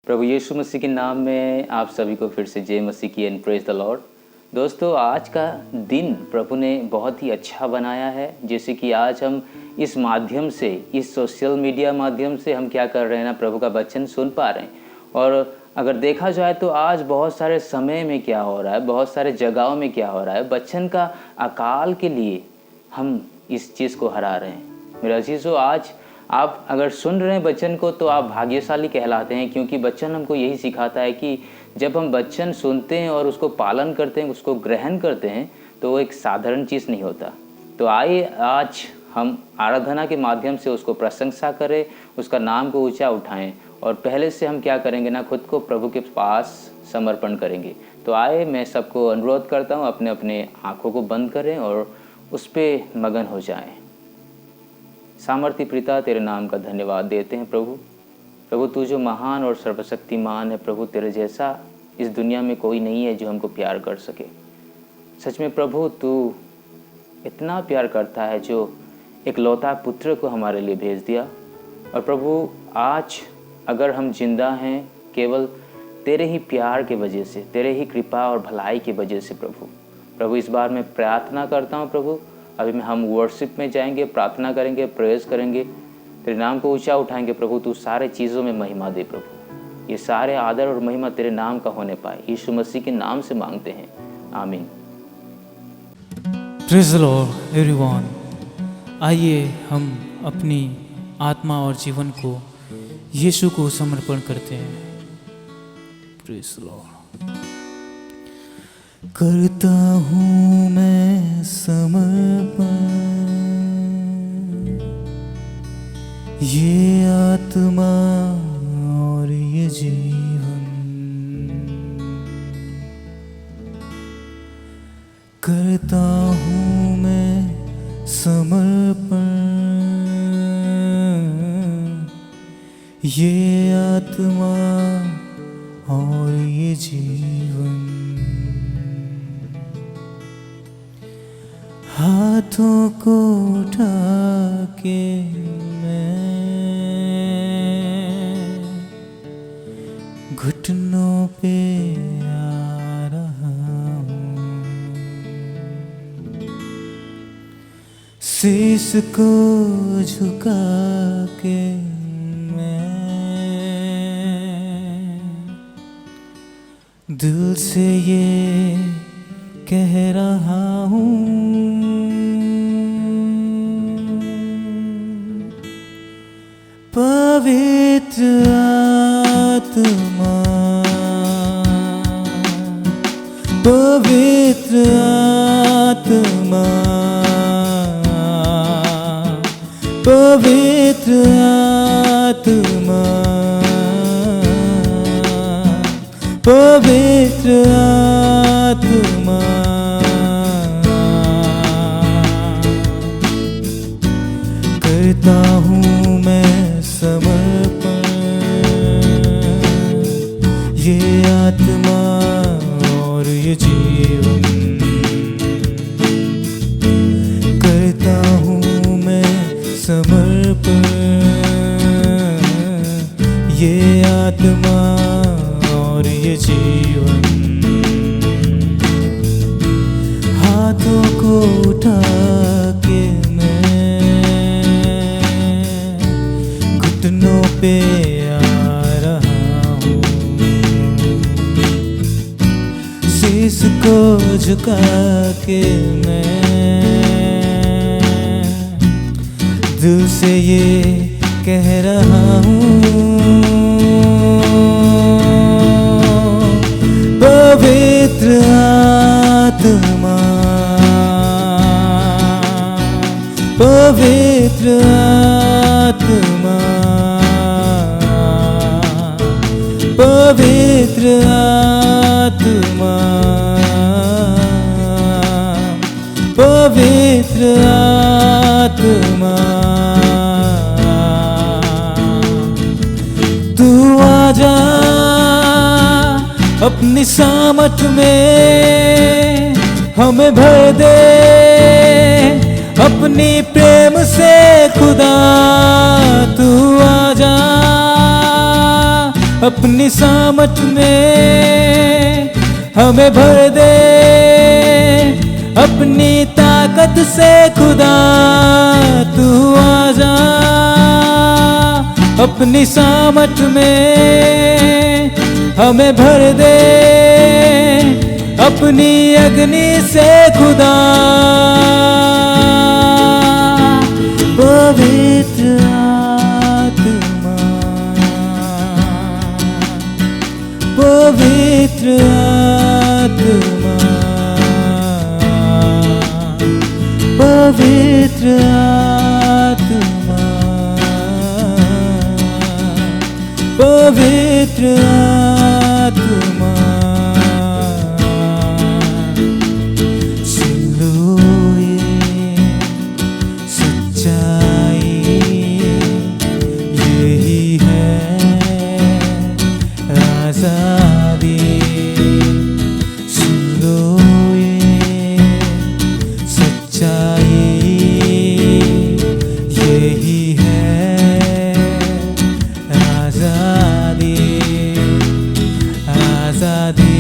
प्रभु यीशु मसीह के नाम में आप सभी को फिर से जय मसीह की एंड प्रेज द लॉर्ड। दोस्तों, आज का दिन प्रभु ने बहुत ही अच्छा बनाया है। जैसे कि आज हम इस माध्यम से, इस सोशल मीडिया माध्यम से हम क्या कर रहे हैं ना, प्रभु का वचन सुन पा रहे हैं। और अगर देखा जाए तो आज बहुत सारे समय में क्या हो रहा है, बहुत सारे जगहों में क्या हो रहा है, वचन का अकाल के लिए हम इस चीज़ को हरा रहे हैं। मेरा अजीजों, आज आप अगर सुन रहे हैं वचन को तो आप भाग्यशाली कहलाते हैं, क्योंकि वचन हमको यही सिखाता है कि जब हम वचन सुनते हैं और उसको पालन करते हैं, उसको ग्रहण करते हैं, तो वो एक साधारण चीज़ नहीं होता। तो आइए आज हम आराधना के माध्यम से उसको प्रशंसा करें, उसका नाम को ऊंचा उठाएं। और पहले से हम क्या करेंगे ना, खुद को प्रभु के पास समर्पण करेंगे। तो आए, मैं सबको अनुरोध करता हूँ अपने अपने आँखों को बंद करें और उस पर मगन हो जाएं। सामर्थ्य पिता, तेरे नाम का धन्यवाद देते हैं प्रभु तू जो महान और सर्वशक्तिमान है प्रभु, तेरे जैसा इस दुनिया में कोई नहीं है जो हमको प्यार कर सके। सच में प्रभु, तू इतना प्यार करता है जो एक लौता पुत्र को हमारे लिए भेज दिया। और प्रभु, आज अगर हम जिंदा हैं केवल तेरे ही प्यार के वजह से, तेरे ही कृपा और भलाई की वजह से प्रभु इस बार मैं प्रार्थना करता हूँ प्रभु। अभी में हम वर्शिप में जाएंगे, प्रार्थना करेंगे, प्रेयर्स करेंगे, तेरे नाम को ऊंचा उठाएंगे प्रभु। तू सारे चीज़ों में महिमा दे प्रभु। ये सारे आदर और महिमा तेरे नाम का होने पाए, यीशु मसीह के नाम से मांगते हैं, आमीन। Praise the Lord everyone. आइए हम अपनी आत्मा और जीवन को यीशु को समर्पण करते हैं। Praise the Lord. करता हूँ मैं समर्पण, ये आत्मा और ये जीवन। करता हूँ मैं समर्पण, ये आत्मा और ये जीवन। हाथों को उठा के मैं घुटनों पे आ रहा हूँ, शीश को झुका के मैं दिल से ये कह रहा हूँ, पवित्र आत्मा, पवित्र आत्मा, पवित्र आत्मा, पवित्र आत्मा। करता हूँ मैं समर्पण, ये आत्मा और ये जीवन। करता हूँ मैं समर्पण, ये आत्मा और ये जीवन। हाथों को उठा के घुटनों पे आ रहा हूँ, शीश को झुका के मैं दिल से ये कह रहा हूँ, पवित्र आत्मा, पवित्र आत्मा, पवित्र आत्मा, पवित्र आत्मा। तू आजा अपनी सामर्थ में हमें भर दे, अपनी प्रेम से खुदा तू आजा अपनी सामत में हमें भर दे, अपनी ताकत से खुदा तू आजा। अपनी सामत में हमें भर दे, अपनी अग्नि से खुदा। पवित्र आत्मा, पवित्र आत्मा, पवित्र आत्मा, पवित्र आत्मा। सुन लो ये सच्चाई, यही है आजादी। सुन लो ये सच्चाई, यही है आजादी। आजादी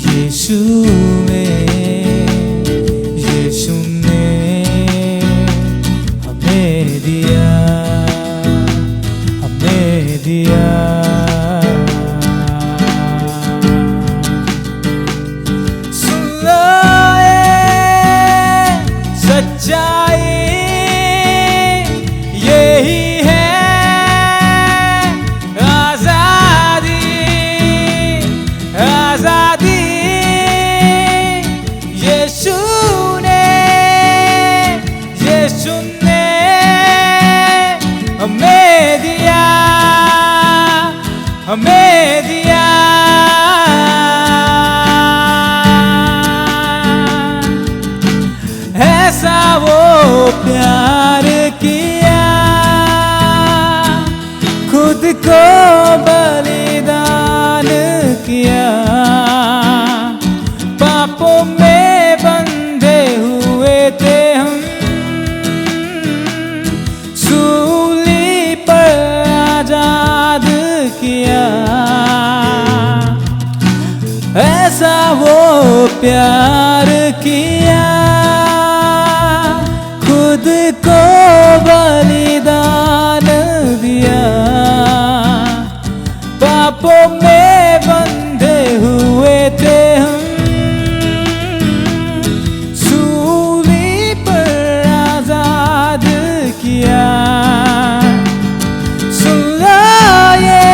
यीशु में, यीशु ने हमें दिया, हमें दिया। सुन लो ये सच्चाई, यही है आजादी। आजादी यीशु ने, यीशु ने हमें दिया, हमें दिया। ऐसा वो प्यार किया, खुद को बलिदान किया। पापों में बंधे हुए थे हम, सूली पर आजाद किया। ऐसा वो प्यार किया, खुद को बलिदान दिया। पापों में बंधे हुए थे हम, सूली पर आजाद किया। सुन लो ये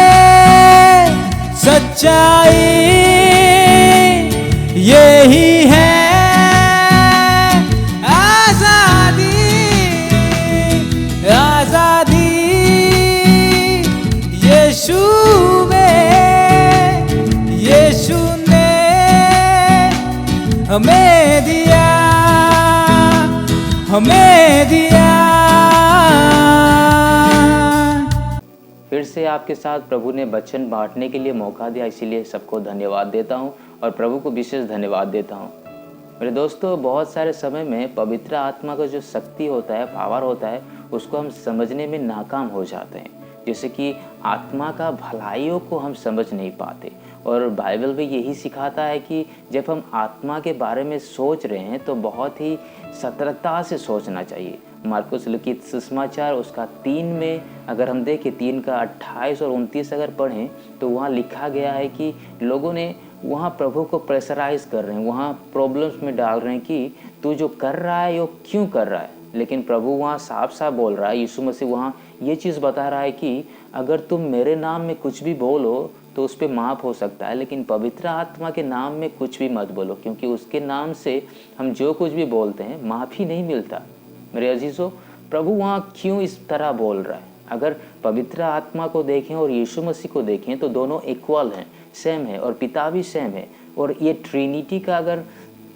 सच्चाई, यही है आजादी। आजादी यीशु में, यीशु ने हमें दिया, हमें दिया। फिर से आपके साथ प्रभु ने वचन बांटने के लिए मौका दिया, इसीलिए सबको धन्यवाद देता हूँ और प्रभु को विशेष धन्यवाद देता हूँ। मेरे दोस्तों, बहुत सारे समय में पवित्र आत्मा का जो शक्ति होता है, पावर होता है, उसको हम समझने में नाकाम हो जाते हैं। जैसे कि आत्मा का भलाइयों को हम समझ नहीं पाते। और बाइबल भी यही सिखाता है कि जब हम आत्मा के बारे में सोच रहे हैं तो बहुत ही सतर्कता से सोचना चाहिए। मार्कुस लिखित सुसमाचार उसका 3 में अगर हम देखें, 3 का 28 और 29 अगर पढ़ें तो वहाँ लिखा गया है कि लोगों ने वहाँ प्रभु को प्रेशराइज कर रहे हैं, वहाँ प्रॉब्लम्स में डाल रहे हैं कि तू जो कर रहा है वो क्यों कर रहा है। लेकिन प्रभु वहाँ साफ साफ बोल रहा है, यीशु मसीह वहाँ ये चीज़ बता रहा है कि अगर तुम मेरे नाम में कुछ भी बोलो तो उस पर माफ़ हो सकता है, लेकिन पवित्र आत्मा के नाम में कुछ भी मत बोलो, क्योंकि उसके नाम से हम जो कुछ भी बोलते हैं माफ़ी नहीं मिलता। मेरे अजीज़ों, प्रभु वहाँ क्यों इस तरह बोल रहा है? अगर पवित्र आत्मा को देखें और यीशु मसीह को देखें तो दोनों इक्वल हैं, सेम है, और पिता भी सेम है। और ये ट्रिनिटी का अगर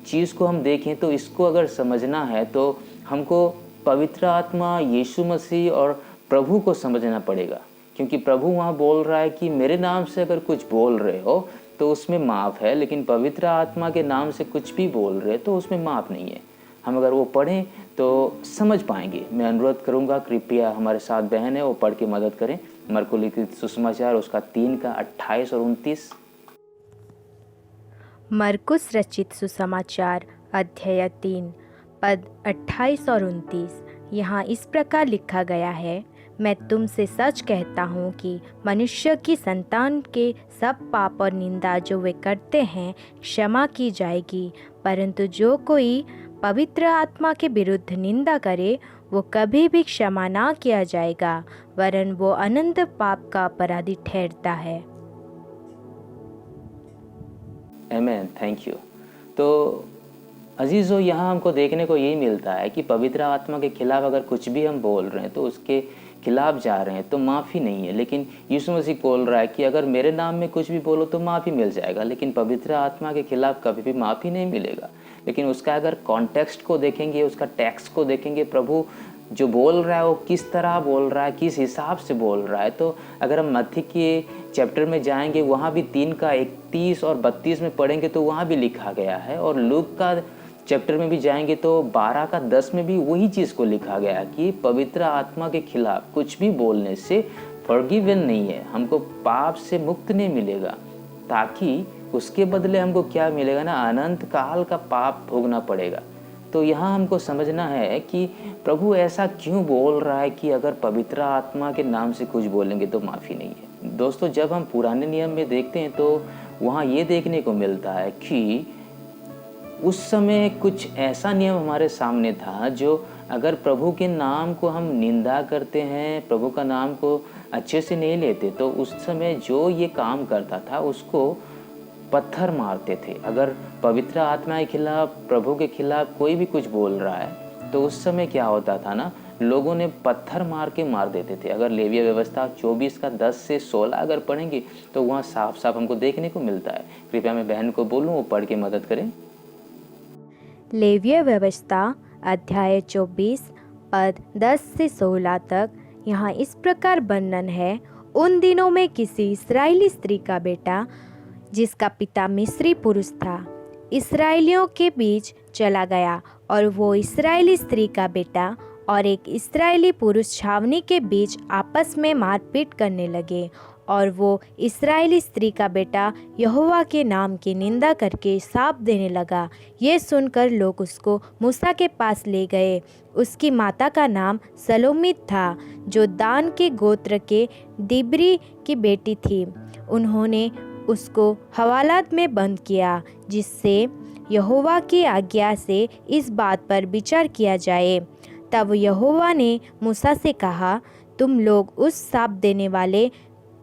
चीज़ को हम देखें तो इसको अगर समझना है तो हमको पवित्र आत्मा, यीशु मसीह और प्रभु को समझना पड़ेगा। क्योंकि प्रभु वहाँ बोल रहा है कि मेरे नाम से अगर कुछ बोल रहे हो तो उसमें माफ़ है, लेकिन पवित्र आत्मा के नाम से कुछ भी बोल रहे तो उसमें माफ़ नहीं है। हम अगर वो पढ़ें तो समझ पाएंगे। मैं अनुरोध करूँगा, कृपया हमारे साथ बहन है वो पढ़ के मदद करें। मरको लिखित सुसमाचार उसका 3 का 28 और 29। मरकुस रचित सुसमाचार अध्याय 3 पद 28 और 29। यहाँ इस प्रकार लिखा गया है, मैं तुमसे सच कहता हूँ कि मनुष्य की संतान के सब पाप और निंदा जो वे करते हैं क्षमा की जाएगी, परंतु जो कोई पवित्र आत्मा के विरुद्ध निंदा करे वो कभी भी क्षमा ना किया जाएगा, वरन वो अनंत पाप का अपराधी ठहरता है। आमेन, थैंक यू। तो अजीज़ों, यहाँ हमको देखने को यही मिलता है कि पवित्र आत्मा के खिलाफ अगर कुछ भी हम बोल रहे हैं तो उसके खिलाफ जा रहे हैं तो माफ़ी नहीं है। लेकिन यीशु मसीह बोल रहा है कि अगर मेरे नाम में कुछ भी बोलो तो माफ़ी मिल जाएगा, लेकिन पवित्र आत्मा के खिलाफ कभी भी माफ़ी नहीं मिलेगा। लेकिन उसका अगर कॉन्टेक्स्ट को देखेंगे, उसका टेक्स्ट को देखेंगे, प्रभु जो बोल रहा है वो किस तरह बोल रहा है, किस हिसाब से बोल रहा है, तो अगर हम मत्ती के चैप्टर में जाएंगे वहाँ भी 3 का 31 और 32 में पढ़ेंगे तो वहाँ भी लिखा गया है। और लूक का चैप्टर में भी जाएंगे तो 12 का 10 में भी वही चीज़ को लिखा गया कि पवित्र आत्मा के खिलाफ कुछ भी बोलने से फॉरगिवन नहीं है, हमको पाप से मुक्त नहीं मिलेगा, ताकि उसके बदले हमको क्या मिलेगा ना, अनंत काल का पाप भोगना पड़ेगा। तो यहाँ हमको समझना है कि प्रभु ऐसा क्यों बोल रहा है कि अगर पवित्र आत्मा के नाम से कुछ बोलेंगे तो माफ़ी नहीं है। दोस्तों, जब हम पुराने नियम में देखते हैं तो वहाँ ये देखने को मिलता है कि उस समय कुछ ऐसा नियम हमारे सामने था, जो अगर प्रभु के नाम को हम निंदा करते हैं, प्रभु का नाम को अच्छे से नहीं लेते, तो उस समय जो ये काम करता था उसको पत्थर मारते थे। अगर पवित्र आत्मा के खिलाफ, प्रभु के खिलाफ कोई भी कुछ बोल रहा है तो उस समय क्या होता था ना, लोगों ने पत्थर मार के मार देते थे। अगर लेविया व्यवस्था 24 का 10 से 16 अगर पढ़ेंगे तो वहाँ साफ साफ हमको देखने को मिलता है। कृपया मैं बहन को बोलूँ वो पढ़ के मदद करें। लेविय व्यवस्था अध्याय 24 पद 10 से 16 तक यहाँ इस प्रकार वर्णन है। उन दिनों में किसी इस्राएली स्त्री का बेटा, जिसका पिता मिस्री पुरुष था, इस्राएलियों के बीच चला गया, और वो इस्राएली स्त्री का बेटा और एक इस्राएली पुरुष छावनी के बीच आपस में मारपीट करने लगे, और वो इस्राएली स्त्री का बेटा यहोवा के नाम की निंदा करके शाप देने लगा। ये सुनकर लोग उसको मूसा के पास ले गए। उसकी माता का नाम सलोमित था, जो दान के गोत्र के दिब्री की बेटी थी। उन्होंने उसको हवालात में बंद किया, जिससे यहोवा की आज्ञा से इस बात पर विचार किया जाए। तब यहोवा ने मूसा से कहा, तुम लोग उस शाप देने वाले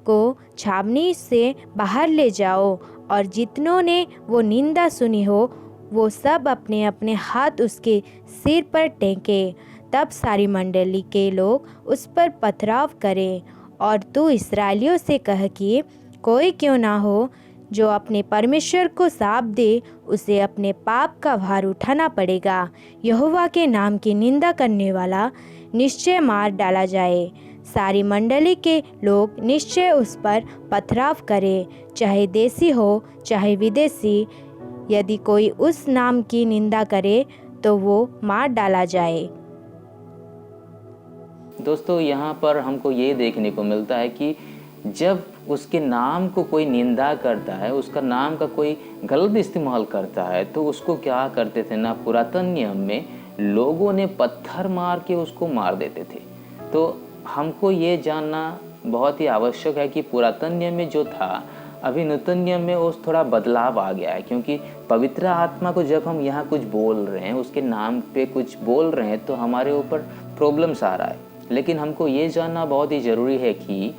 को छावनी से बाहर ले जाओ, और जितनों ने वो निंदा सुनी हो वो सब अपने अपने हाथ उसके सिर पर टेके। तब सारी मंडली के लोग उस पर पथराव करें, और तू इस्राएलियों से कह कि कोई क्यों ना हो जो अपने परमेश्वर को शाप दे, उसे अपने पाप का भार उठाना पड़ेगा। यहोवा के नाम की निंदा करने वाला निश्चय मार डाला जाए। सारी मंडली के लोग निश्चय उस पर पथराव करें, चाहे देसी हो चाहे विदेशी। यदि कोई उस नाम की निंदा करे तो वो मार डाला जाए। दोस्तों, यहाँ पर हमको ये देखने को मिलता है कि जब उसके नाम को कोई निंदा करता है, उसका नाम का कोई गलत इस्तेमाल करता है, तो उसको क्या करते थे ना, पुरातन नियम में लोगों ने पत्थर मार के उसको मार देते थे। तो हमको ये जानना बहुत ही आवश्यक है कि पुरातन नियम में जो था, अभी नूतन नियम में उस थोड़ा बदलाव आ गया है। क्योंकि पवित्र आत्मा को जब हम यहाँ कुछ बोल रहे हैं, उसके नाम पे कुछ बोल रहे हैं, तो हमारे ऊपर प्रॉब्लम्स आ रहा है। लेकिन हमको ये जानना बहुत ही ज़रूरी है कि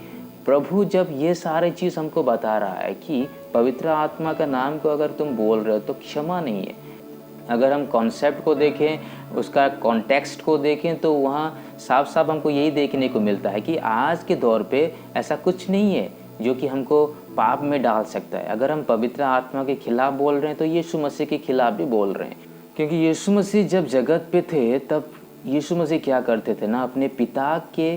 प्रभु जब ये सारे चीज़ हमको बता रहा है कि पवित्र आत्मा का नाम को अगर तुम बोल रहे हो तो क्षमा नहीं है। अगर हम कॉन्सेप्ट को देखें, उसका कॉन्टेक्स्ट को देखें, तो वहाँ साफ साफ हमको यही देखने को मिलता है कि आज के दौर पे ऐसा कुछ नहीं है जो कि हमको पाप में डाल सकता है। अगर हम पवित्र आत्मा के खिलाफ बोल रहे हैं तो यीशु मसीह के खिलाफ भी बोल रहे हैं। क्योंकि यीशु मसीह जब जगत पे थे तब यीशु मसीह क्या करते थे ना, अपने पिता के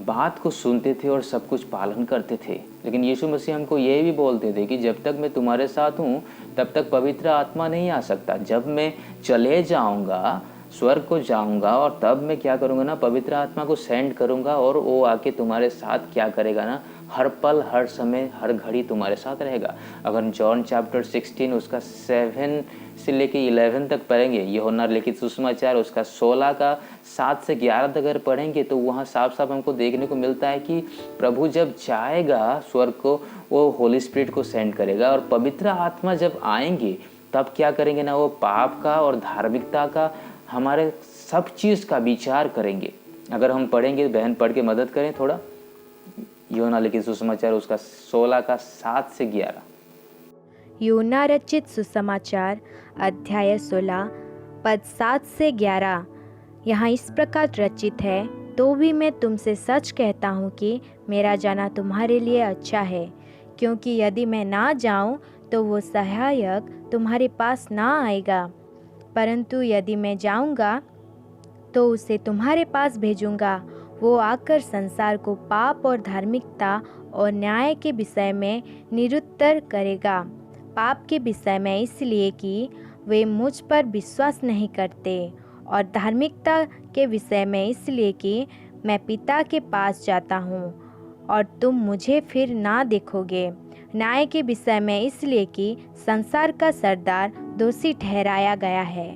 बात को सुनते थे और सब कुछ पालन करते थे। लेकिन यीशु मसीह हमको ये भी बोलते थे कि जब तक मैं तुम्हारे साथ हूँ तब तक पवित्र आत्मा नहीं आ सकता। जब मैं चले जाऊँगा स्वर्ग को जाऊंगा और तब मैं क्या करूंगा ना, पवित्र आत्मा को सेंड करूंगा और वो आके तुम्हारे साथ क्या करेगा ना, हर पल, हर समय, हर घड़ी तुम्हारे साथ रहेगा। अगर जॉन चैप्टर 16 उसका 7 से लेके 11 तक पढ़ेंगे, यूहन्ना लिखित सुसमाचार उसका 16 का 7 से 11 तक अगर पढ़ेंगे तो वहाँ साफ साफ हमको देखने को मिलता है कि प्रभु जब जाएगा स्वर्ग को, वो होली स्पिरिट को सेंड करेगा और पवित्र आत्मा जब आएंगे तब क्या करेंगे ना, वो पाप का और धार्मिकता का, हमारे सब चीज़ का विचार करेंगे। अगर हम पढ़ेंगे, बहन पढ़ के मदद करें थोड़ा, यूहन्ना लिखित सुसमाचार उसका 16 का 7 से 11। यूहन्ना रचित सुसमाचार अध्याय 16 पद 7 से 11 यहाँ इस प्रकार रचित है, तो भी मैं तुमसे सच कहता हूँ कि मेरा जाना तुम्हारे लिए अच्छा है, क्योंकि यदि मैं ना जाऊँ तो वो सहायक तुम्हारे पास ना आएगा, परंतु यदि मैं जाऊँगा तो उसे तुम्हारे पास भेजूँगा। वो आकर संसार को पाप और धार्मिकता और न्याय के विषय में निरुत्तर करेगा। पाप के विषय में इसलिए कि वे मुझ पर विश्वास नहीं करते, और धार्मिकता के विषय में इसलिए कि मैं पिता के पास जाता हूँ और तुम मुझे फिर ना देखोगे। न्याय के विषय में इसलिए कि संसार का सरदार दोषी ठहराया गया है।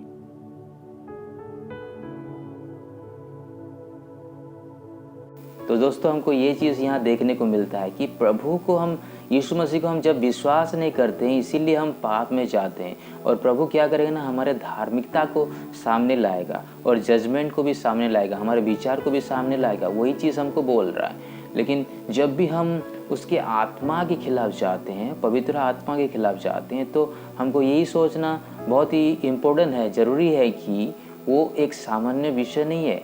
तो दोस्तों हमको ये चीज़ यहाँ देखने को मिलता है कि प्रभु को हम, यीशु मसीह को हम जब विश्वास नहीं करते हैं, इसीलिए हम पाप में जाते हैं, और प्रभु क्या करेगा ना, हमारे धार्मिकता को सामने लाएगा और जजमेंट को भी सामने लाएगा, हमारे विचार को भी सामने लाएगा। वही चीज़ हमको बोल रहा है। लेकिन जब भी हम उसके आत्मा के खिलाफ जाते हैं, पवित्र आत्मा के खिलाफ जाते हैं, तो हमको यही सोचना बहुत ही इम्पोर्टेंट है, ज़रूरी है कि वो एक सामान्य विषय नहीं है।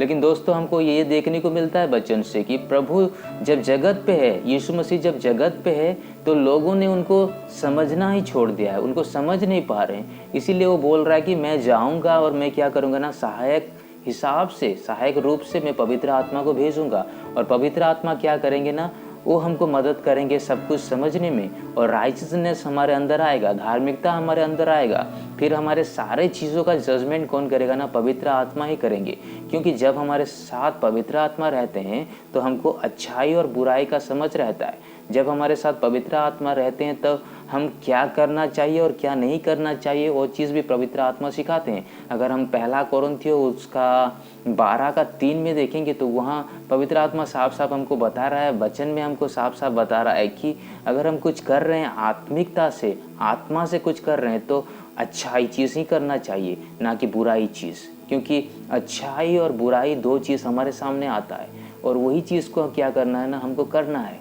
लेकिन दोस्तों हमको ये देखने को मिलता है वचन से कि प्रभु जब जगत पे है, यीशु मसीह जब जगत पे है, तो लोगों ने उनको समझना ही छोड़ दिया है, उनको समझ नहीं पा रहे हैं। इसीलिए वो बोल रहा है कि मैं जाऊंगा और मैं क्या करूंगा ना, सहायक हिसाब से, सहायक रूप से मैं पवित्र आत्मा को भेजूंगा, और पवित्र आत्मा क्या करेंगे ना, वो हमको मदद करेंगे सब कुछ समझने में, और राइचसनेस हमारे अंदर आएगा, धार्मिकता हमारे अंदर आएगा। फिर हमारे सारे चीज़ों का जजमेंट कौन करेगा ना, पवित्र आत्मा ही करेंगे। क्योंकि जब हमारे साथ पवित्र आत्मा रहते हैं तो हमको अच्छाई और बुराई का समझ रहता है। जब हमारे साथ पवित्र आत्मा रहते हैं तब हम क्या करना चाहिए और क्या नहीं करना चाहिए, वो चीज़ भी पवित्र आत्मा सिखाते हैं। अगर हम पहला कोरिन्थियों उसका 12 का 3 में देखेंगे तो वहाँ पवित्र आत्मा साफ साफ हमको बता रहा है, वचन में हमको साफ साफ बता रहा है कि अगर हम कुछ कर रहे हैं आत्मिकता से, आत्मा से कुछ कर रहे हैं, तो अच्छाई चीज़ ही करना चाहिए, ना कि बुराई चीज़। क्योंकि अच्छाई और बुराई दो चीज़ हमारे सामने आता है, और वही चीज़ को क्या करना है ना, हमको करना है।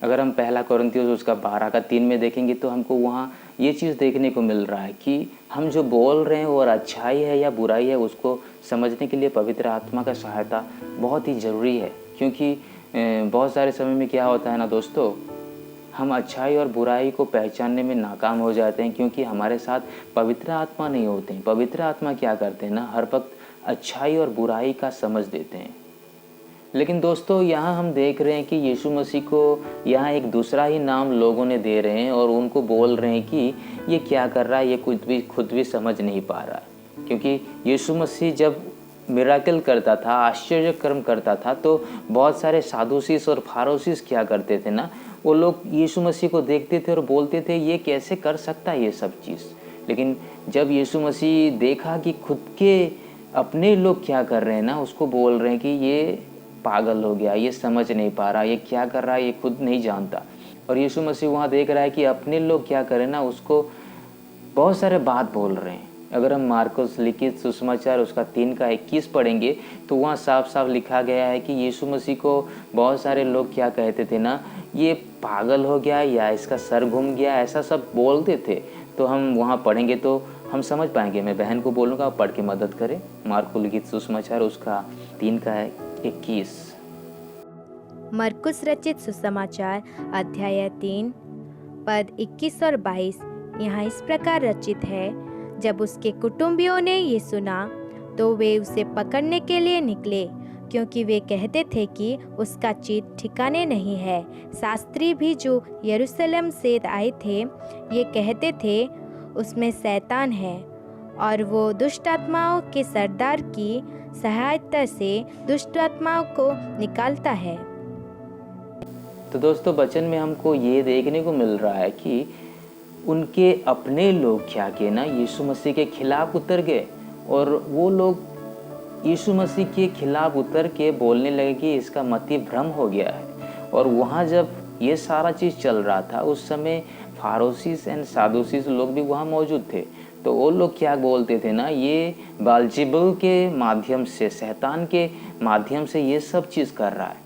अगर हम पहला कोरिन्थियों उसका 12 का 3 में देखेंगे तो हमको वहाँ ये चीज़ देखने को मिल रहा है कि हम जो बोल रहे हैं वो अच्छाई है या बुराई है, उसको समझने के लिए पवित्र आत्मा का सहायता बहुत ही ज़रूरी है। क्योंकि बहुत सारे समय में क्या होता है ना दोस्तों, हम अच्छाई और बुराई को पहचानने में नाकाम हो जाते हैं, क्योंकि हमारे साथ पवित्र आत्मा नहीं होते हैं। पवित्र आत्मा क्या करते हैं ना, हर वक्त अच्छाई और बुराई का समझ देते हैं। लेकिन दोस्तों यहाँ हम देख रहे हैं कि यीशु मसीह को यहाँ एक दूसरा ही नाम लोगों ने दे रहे हैं, और उनको बोल रहे हैं कि ये क्या कर रहा है, ये खुद भी समझ नहीं पा रहा है। क्योंकि यीशु मसीह जब मिराकल करता था, आश्चर्य कर्म करता था, तो बहुत सारे सादुसीस और फारोसीस क्या करते थे ना, वो लोग यीशु मसीह को देखते थे और बोलते थे ये कैसे कर सकता है ये सब चीज़। लेकिन जब यीशु मसीह देखा कि खुद के अपने लोग क्या कर रहे हैं ना, उसको बोल रहे हैं कि ये पागल हो गया, ये समझ नहीं पा रहा, ये क्या कर रहा है ये खुद नहीं जानता। और यीशु मसीह वहाँ देख रहा है कि अपने लोग क्या करें ना, उसको बहुत सारे बात बोल रहे हैं। अगर हम मार्कुस लिखित सुसमाचार उसका 3 का 21 पढ़ेंगे तो वहाँ साफ साफ लिखा गया है कि यीशु मसीह को बहुत सारे लोग क्या कहते थे ना, ये पागल हो गया या इसका सर घूम गया, ऐसा सब बोलते थे। तो हम वहाँ पढ़ेंगे तो हम समझ पाएंगे। मैं बहन को बोलूँगा पढ़ के मदद करें। मार्कुस लिखित सुसमाचार उसका 3 का 21। मरकुस रचित सुसमाचार अध्याय 3 पद 21 और 22 यहाँ इस प्रकार रचित है। जब उसके कुटुंबियों ने ये सुना तो वे उसे पकड़ने के लिए निकले, क्योंकि वे कहते थे कि उसका चित्त ठिकाने नहीं है। शास्त्री भी जो यरूशलेम से आए थे ये कहते थे उसमें शैतान है, और वो दुष्ट आत्माओं के सरदार की सहायता से दुष्ट आत्माओं को निकालता है। तो दोस्तों वचन में हमको ये देखने को मिल रहा है कि उनके अपने लोग क्या किए ना, यीशु मसीह के खिलाफ उतर गए और वो लोग यीशु मसीह के खिलाफ उतर के बोलने लगे कि इसका मति भ्रम हो गया है। और वहाँ जब ये सारा चीज़ चल रहा था उस समय फारोसीस एंड सादुसीस लोग भी वहाँ मौजूद थे। तो वो लोग क्या बोलते थे ना, ये बालजिबुल के माध्यम से, शैतान के माध्यम से ये सब चीज़ कर रहा है।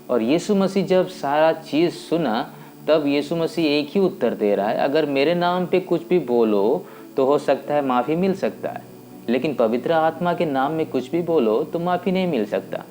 और यीशु मसीह जब सारा चीज़ सुना तब यीशु मसीह एक ही उत्तर दे रहा है, अगर मेरे नाम पे कुछ भी बोलो तो हो सकता है माफ़ी मिल सकता है, लेकिन पवित्र आत्मा के नाम में कुछ भी बोलो तो माफ़ी नहीं मिल सकता।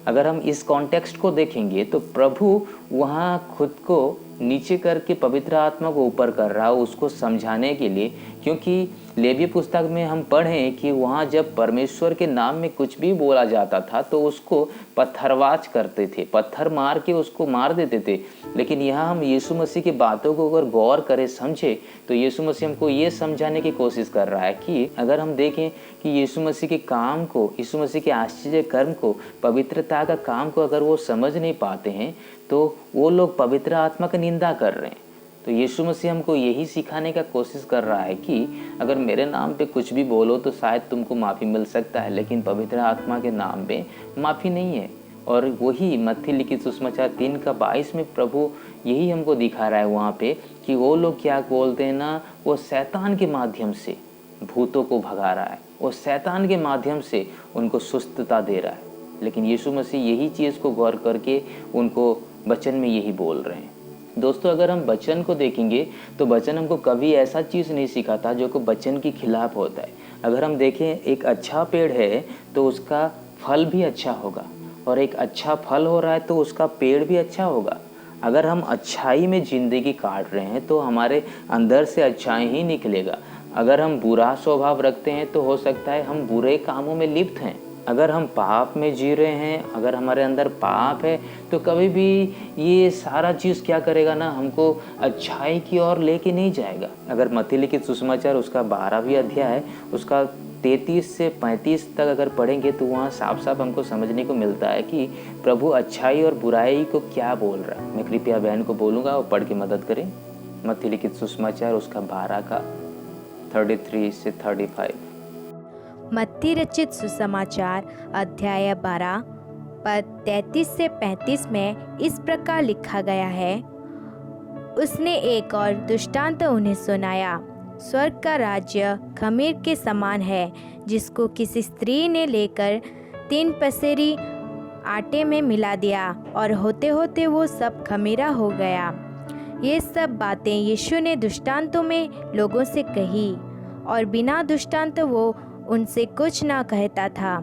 अगर हम इस कॉन्टेक्स्ट को देखेंगे तो प्रभु वहाँ खुद को नीचे करके पवित्र आत्मा को ऊपर कर रहा है उसको समझाने के लिए, क्योंकि लेवी पुस्तक में हम पढ़ें कि वहाँ जब परमेश्वर के नाम में कुछ भी बोला जाता था तो उसको पत्थरवाज करते थे, पत्थर मार के उसको मार देते थे। लेकिन यहाँ हम यीशु मसीह की बातों को अगर गौर करें, समझे, तो यीशु मसीह हमको ये समझाने की कोशिश कर रहा है कि अगर हम देखें कि यीशु मसीह के काम को, यीशु मसीह के आश्चर्य कर्म को, पवित्रता का काम को अगर वो समझ नहीं पाते हैं तो वो लोग पवित्र आत्मा की निंदा कर रहे हैं। तो यीशु मसीह हमको यही सिखाने का कोशिश कर रहा है कि अगर मेरे नाम पे कुछ भी बोलो तो शायद तुमको माफ़ी मिल सकता है, लेकिन पवित्र आत्मा के नाम पे माफ़ी नहीं है। और वही मत्ती लिखित सुसमाचार 3:22 में प्रभु यही हमको दिखा रहा है वहाँ पे कि वो लोग क्या बोलते हैं ना, वो शैतान के माध्यम से भूतों को भगा रहा है, वो शैतान के माध्यम से उनको सुस्तता दे रहा है। लेकिन यीशु मसीह यही चीज़ को गौर करके उनको वचन में यही बोल रहे हैं। दोस्तों अगर हम वचन को देखेंगे तो वचन हमको कभी ऐसा चीज़ नहीं सिखाता जो को वचन के खिलाफ होता है। अगर हम देखें एक अच्छा पेड़ है तो उसका फल भी अच्छा होगा, और एक अच्छा फल हो रहा है तो उसका पेड़ भी अच्छा होगा। अगर हम अच्छाई में ज़िंदगी काट रहे हैं तो हमारे अंदर से अच्छाई ही निकलेगा। अगर हम बुरा स्वभाव रखते हैं तो हो सकता है हम बुरे कामों में लिप्त हैं। अगर हम पाप में जी रहे हैं, अगर हमारे अंदर पाप है तो कभी भी ये सारा चीज़ क्या करेगा ना, हमको अच्छाई की ओर लेके नहीं जाएगा। अगर मत्ती लिखित सुसमाचार उसका 12वां अध्याय है, उसका 33 से 35 तक अगर पढ़ेंगे तो वहाँ साफ साफ हमको समझने को मिलता है कि प्रभु अच्छाई और बुराई को क्या बोल रहा है। मैं कृपया बहन को बोलूँगा वो पढ़ के मदद करें। मत्ती लिखित सुसमाचार उसका 12 का 33 से 35। मत्ती रचित सुसमाचार अध्याय 12 पद 33 से 35 में इस प्रकार लिखा गया है, उसने एक और दृष्टांत उन्हें सुनाया। स्वर्ग का राज्य खमीर के समान है, जिसको किसी स्त्री ने लेकर 3 पसेरी आटे में मिला दिया, और होते होते वो सब खमीरा हो गया। ये सब बातें यीशु ने दृष्टांतों में लोगों से कही, और बिना दृष्टांत वो उनसे कुछ ना कहता था,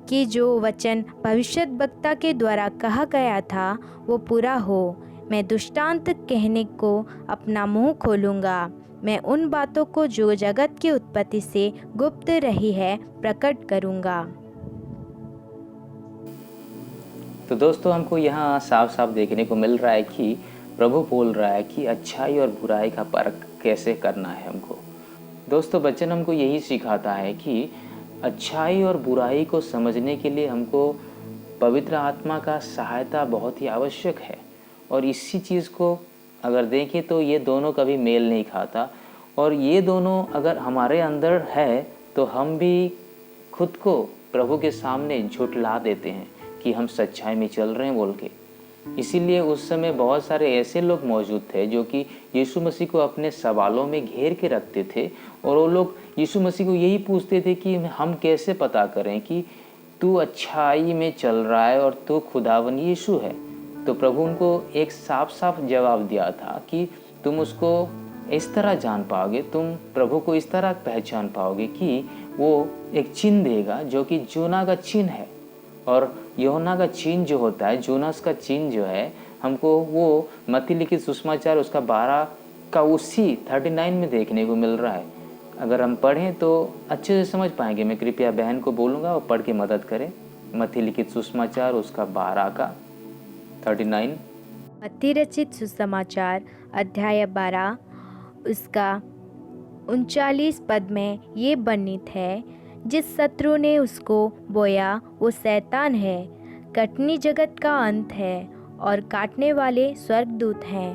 कि जो वचन भविष्यद्वक्ता के द्वारा कहा गया था वो पूरा हो। मैं दृष्टांत कहने को अपना मुंह खोलूँगा, मैं उन बातों को जो जगत की उत्पत्ति से गुप्त रही है प्रकट करूँगा। तो दोस्तों हमको यहाँ साफ साफ देखने को मिल रहा है कि प्रभु बोल रहा है कि अच्छाई और बुराई का परख कैसे करना है हमको। दोस्तों वचन हमको यही सिखाता है कि अच्छाई और बुराई को समझने के लिए हमको पवित्र आत्मा का सहायता बहुत ही आवश्यक है। और इसी चीज़ को अगर देखें तो ये दोनों कभी मेल नहीं खाता, और ये दोनों अगर हमारे अंदर है तो हम भी खुद को प्रभु के सामने झुठला देते हैं कि हम सच्चाई में चल रहे हैं बोल के। इसीलिए उस समय बहुत सारे ऐसे लोग मौजूद थे जो कि यीशु मसीह को अपने सवालों में घेर के रखते थे, और वो लोग यीशु मसीह को यही पूछते थे कि हम कैसे पता करें कि तू अच्छाई में चल रहा है और तू खुदावन यीशु है। तो प्रभु उनको एक साफ साफ जवाब दिया था कि तुम उसको इस तरह जान पाओगे, तुम प्रभु को इस तरह पहचान पाओगे कि वो एक चिन्ह देगा जो कि जोना का चिन्ह है। और यूहन्ना का चिन्ह जो होता है, जोनास का चिन्ह जो है, हमको वो मत्ती लिखित सुसमाचार उसका 12 का उसी 39 में देखने को मिल रहा है। अगर हम पढ़ें तो अच्छे से समझ पाएंगे। मैं कृपया बहन को बोलूँगा वो पढ़ के मदद करें। मत्ती लिखित सुसमाचार उसका 12 का 39। मत्ती रचित सुसमाचार अध्याय 12 उसका 39 पद में ये वर्णित है, जिस शत्रु ने उसको बोया वो शैतान है, कटनी जगत का अंत है और काटने वाले स्वर्गदूत हैं।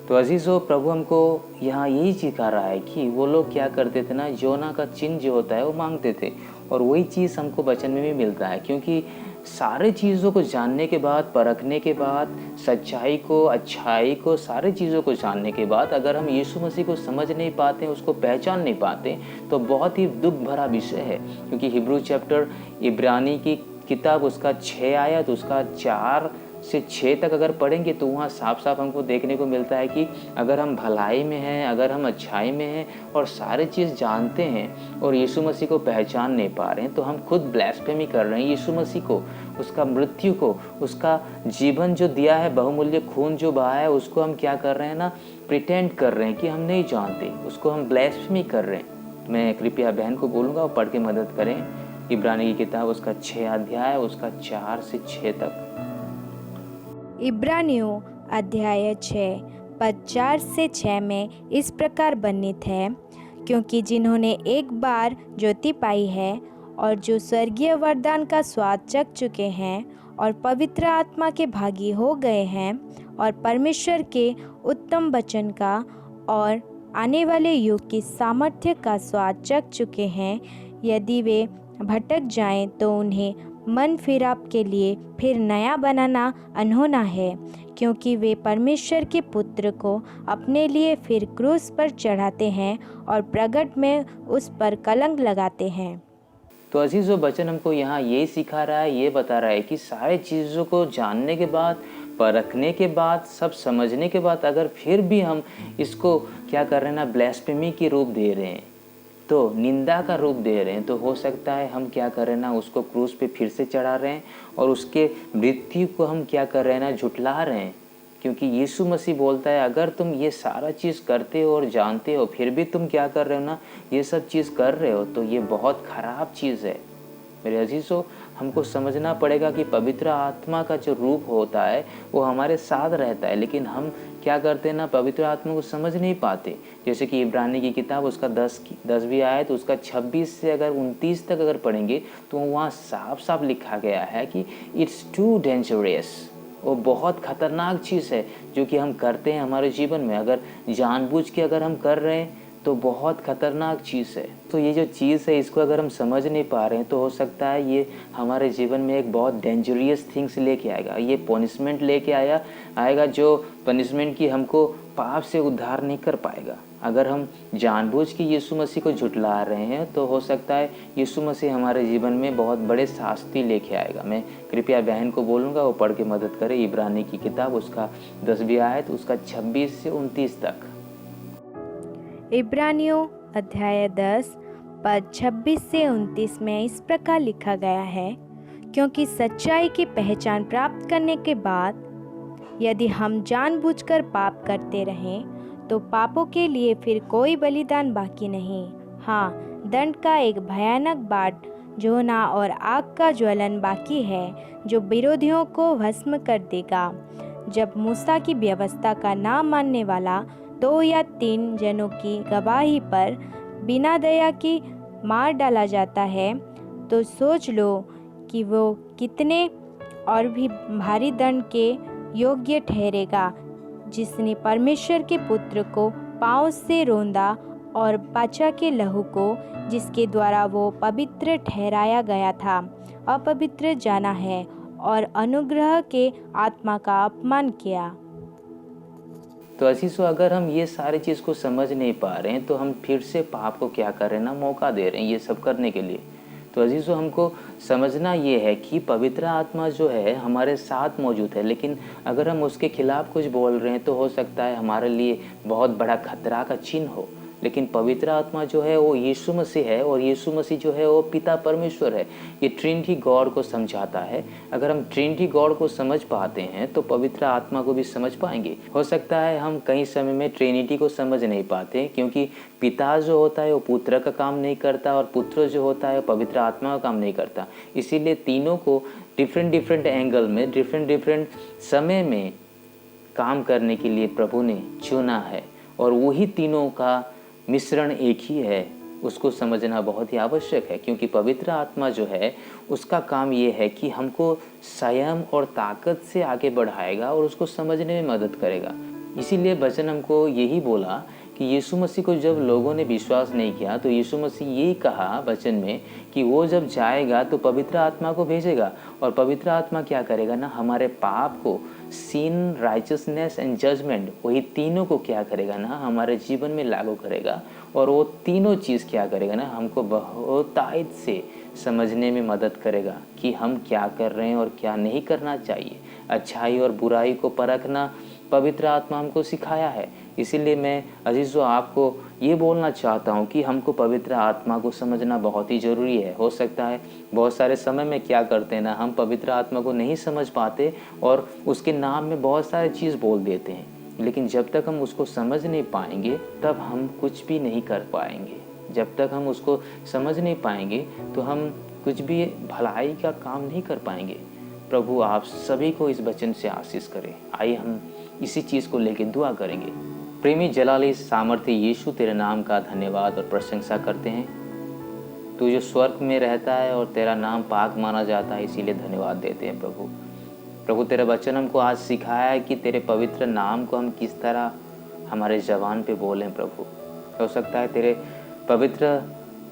तो अजीज़ों, प्रभु हमको यहाँ यही सिखा रहा है कि वो लोग क्या करते थे ना, योना का चिन्ह जो होता है वो मांगते थे, और वही चीज़ हमको वचन में भी मिलता है। क्योंकि सारे चीज़ों को जानने के बाद, परखने के बाद, सच्चाई को, अच्छाई को, सारे चीज़ों को जानने के बाद अगर हम यीशु मसीह को समझ नहीं पाते, उसको पहचान नहीं पाते, तो बहुत ही दुख भरा विषय है। क्योंकि हिब्रू चैप्टर, इब्रानी की किताब, उसका 6 आयत, उसका 4 से 6 तक अगर पढ़ेंगे तो वहाँ साफ साफ हमको देखने को मिलता है कि अगर हम भलाई में हैं, अगर हम अच्छाई में हैं और सारे चीज़ जानते हैं और यीशु मसीह को पहचान नहीं पा रहे हैं, तो हम खुद ब्लैस्फेमी कर रहे हैं यीशु मसीह को, उसका मृत्यु को, उसका जीवन जो दिया है, बहुमूल्य खून जो बहा है, उसको हम क्या कर रहे हैं ना, प्रिटेंड कर रहे हैं कि हम नहीं जानते, उसको हम ब्लैस्फेमी कर रहे हैं। मैं कृपया बहन को बोलूँगा वो पढ़ के मदद करें इब्रानी की किताब, उसका 6 अध्याय, उसका 4 से 6 तक। इब्रानियों अध्याय 6 पद 4 से 6 में इस प्रकार वर्णित है, क्योंकि जिन्होंने एक बार ज्योति पाई है और जो स्वर्गीय वरदान का स्वाद चख चुके हैं और पवित्र आत्मा के भागी हो गए हैं और परमेश्वर के उत्तम वचन का और आने वाले युग की सामर्थ्य का स्वाद चख चुके हैं, यदि वे भटक जाएं तो उन्हें मन फिराव के लिए फिर नया बनाना अनहोना है, क्योंकि वे परमेश्वर के पुत्र को अपने लिए फिर क्रूस पर चढ़ाते हैं और प्रगट में उस पर कलंक लगाते हैं। तो अजीज़ों, वचन हमको यहाँ ये सिखा रहा है, ये बता रहा है कि सारे चीज़ों को जानने के बाद, परखने के बाद, सब समझने के बाद अगर फिर भी हम इसको क्या कर रहे हैं ना, ब्लैस्फेमी की रूप दे रहे हैं, तो निंदा का रूप दे रहे हैं, तो हो सकता है हम क्या कर रहे हैं ना, उसको क्रूस पे फिर से चढ़ा रहे हैं और उसके मृत्यु को हम क्या कर रहे हैं ना, झुठला रहे हैं। क्योंकि यीशु मसीह बोलता है, अगर तुम ये सारा चीज़ करते हो और जानते हो फिर भी तुम क्या कर रहे हो ना, ये सब चीज़ कर रहे हो, तो ये बहुत ख़राब चीज़ है। मेरे अजीज़ों, हमको समझना पड़ेगा कि पवित्र आत्मा का जो रूप होता है वो हमारे साथ रहता है, लेकिन हम क्या करते हैं ना, पवित्र आत्मा को समझ नहीं पाते। जैसे कि इब्रानी की किताब, उसका 10वीं आयत, उसका 26 से अगर 29 तक अगर पढ़ेंगे तो वहाँ साफ साफ लिखा गया है कि इट्स टू डेंजरस, वो बहुत ख़तरनाक चीज़ है जो कि हम करते हैं हमारे जीवन में। अगर जानबूझ के अगर हम कर रहे हैं तो बहुत ख़तरनाक चीज़ है। तो ये जो चीज़ है, इसको अगर हम समझ नहीं पा रहे हैं तो हो सकता है ये हमारे जीवन में एक बहुत डेंजरियस थिंग्स लेके आएगा। ये पनिशमेंट लेके आएगा जो पनिशमेंट की हमको पाप से उद्धार नहीं कर पाएगा। अगर हम जानबूझ के यीशु मसीह को झुठला रहे हैं तो हो सकता है यीशु मसीह हमारे जीवन में बहुत बड़े शास्ति लेके आएगा। मैं कृपया बहन को बोलूँगा वो पढ़ के मदद करे इब्रानी की किताब, उसका 10वीं आयत, उसका 26 से 29 तक। इब्रानियों अध्याय 10 पद 26 से 29 में इस प्रकार लिखा गया है, क्योंकि सच्चाई की पहचान प्राप्त करने के बाद यदि हम जानबूझकर पाप करते रहें तो पापों के लिए फिर कोई बलिदान बाकी नहीं। हाँ, दंड का एक भयानक बाट जोना और आग का ज्वलन बाकी है जो विरोधियों को भस्म कर देगा। जब मूसा की व्यवस्था का ना मानने वाला 2 या 3 जनों की गवाही पर बिना दया की मार डाला जाता है, तो सोच लो कि वो कितने और भी भारी दंड के योग्य ठहरेगा, जिसने परमेश्वर के पुत्र को पाँव से रौंदा और बाछा के लहू को, जिसके द्वारा वो पवित्र ठहराया गया था, अपवित्र जाना है और अनुग्रह के आत्मा का अपमान किया। तो अजीज़ों, अगर हम ये सारी चीज़ को समझ नहीं पा रहे हैं तो हम फिर से पाप को क्या कर रहे हैं ना, मौका दे रहे हैं ये सब करने के लिए। तो अजीज़ों, हमको समझना ये है कि पवित्र आत्मा जो है हमारे साथ मौजूद है, लेकिन अगर हम उसके खिलाफ कुछ बोल रहे हैं तो हो सकता है हमारे लिए बहुत बड़ा खतरा का चिन्ह हो। लेकिन पवित्र आत्मा जो है वो यीशु मसीह है और यीशु मसीह जो है वो पिता परमेश्वर है। ये ट्रिनिटी गॉड को समझाता है। अगर हम ट्रिनिटी गॉड को समझ पाते हैं तो पवित्र आत्मा को भी समझ पाएंगे। हो सकता है हम कई समय में ट्रिनिटी को समझ नहीं पाते, क्योंकि पिता जो होता है वो पुत्र का काम नहीं करता और पुत्र जो होता है वो पवित्र आत्मा का काम नहीं करता। इसीलिए तीनों को डिफरेंट एंगल में, डिफरेंट समय में काम करने के लिए प्रभु ने चुना है और वही तीनों का मिश्रण एक ही है, उसको समझना बहुत ही आवश्यक है। क्योंकि पवित्र आत्मा जो है उसका काम ये है कि हमको संयम और ताकत से आगे बढ़ाएगा और उसको समझने में मदद करेगा। इसीलिए वचन हमको यही बोला कि यीशु मसीह को जब लोगों ने विश्वास नहीं किया तो यीशु मसीह यही कहा वचन में कि वो जब जाएगा तो पवित्र आत्मा को भेजेगा, और पवित्र आत्मा क्या करेगा ना, हमारे पाप को, सिन, राइचसनेस एंड जजमेंट, वही तीनों को क्या करेगा ना हमारे जीवन में लागू करेगा। और वो तीनों चीज़ क्या करेगा ना, हमको बहुतायत से समझने में मदद करेगा कि हम क्या कर रहे हैं और क्या नहीं करना चाहिए। अच्छाई और बुराई को परखना पवित्र आत्मा हमको सिखाया है। इसीलिए मैं अजीज़ों आपको ये बोलना चाहता हूँ कि हमको पवित्र आत्मा को समझना बहुत ही ज़रूरी है। हो सकता है बहुत सारे समय में क्या करते हैं ना, हम पवित्र आत्मा को नहीं समझ पाते और उसके नाम में बहुत सारे चीज़ बोल देते हैं, लेकिन जब तक हम उसको समझ नहीं पाएंगे तब हम कुछ भी नहीं कर पाएंगे। जब तक हम उसको समझ नहीं पाएंगे तो हम कुछ भी भलाई का काम नहीं कर पाएंगे। प्रभु आप सभी को इस वचन से आशीष करें। आइए हम इसी चीज़ को लेकर दुआ करेंगे। प्रेमी जलाली सामर्थ्य यीशु, तेरे नाम का धन्यवाद और प्रशंसा करते हैं। तू जो स्वर्ग में रहता है और तेरा नाम पाक माना जाता है, इसीलिए धन्यवाद देते हैं प्रभु। प्रभु तेरा वचन हमको आज सिखाया है कि तेरे पवित्र नाम को हम किस तरह हमारे ज़बान पे बोलें प्रभु। हो सकता है तेरे पवित्र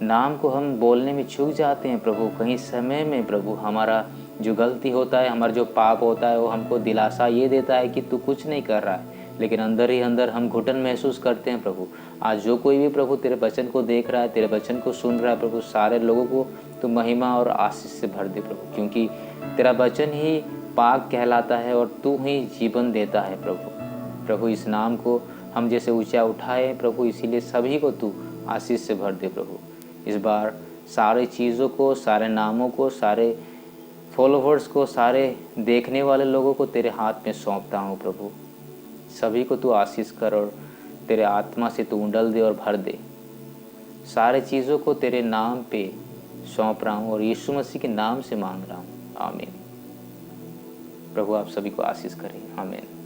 नाम को हम बोलने में चूक जाते हैं प्रभु। कहीं समय में प्रभु हमारा जो गलती होता है, हमारा जो पाप होता है, वो हमको दिलासा ये देता है कि तू कुछ नहीं कर रहा है, लेकिन अंदर ही अंदर हम घुटन महसूस करते हैं प्रभु। आज जो कोई भी प्रभु तेरे वचन को देख रहा है, तेरे वचन को सुन रहा है प्रभु, सारे लोगों को तू महिमा और आशीष से भर दे प्रभु, क्योंकि तेरा वचन ही पाक कहलाता है और तू ही जीवन देता है प्रभु। प्रभु इस नाम को हम जैसे ऊंचा उठाए प्रभु, इसीलिए सभी को तू आशीष से भर दे प्रभु। इस बार सारी चीज़ों को, सारे नामों को, सारे फॉलोवर्स को, सारे देखने वाले लोगों को तेरे हाथ में सौंपता हूँ प्रभु। सभी को तू आशीष कर और तेरे आत्मा से तू उंडल दे और भर दे। सारे चीज़ों को तेरे नाम पे सौंप रहा हूँ और यीशु मसीह के नाम से मांग रहा हूँ, आमीन। प्रभु आप सभी को आशीष करें, आमीन।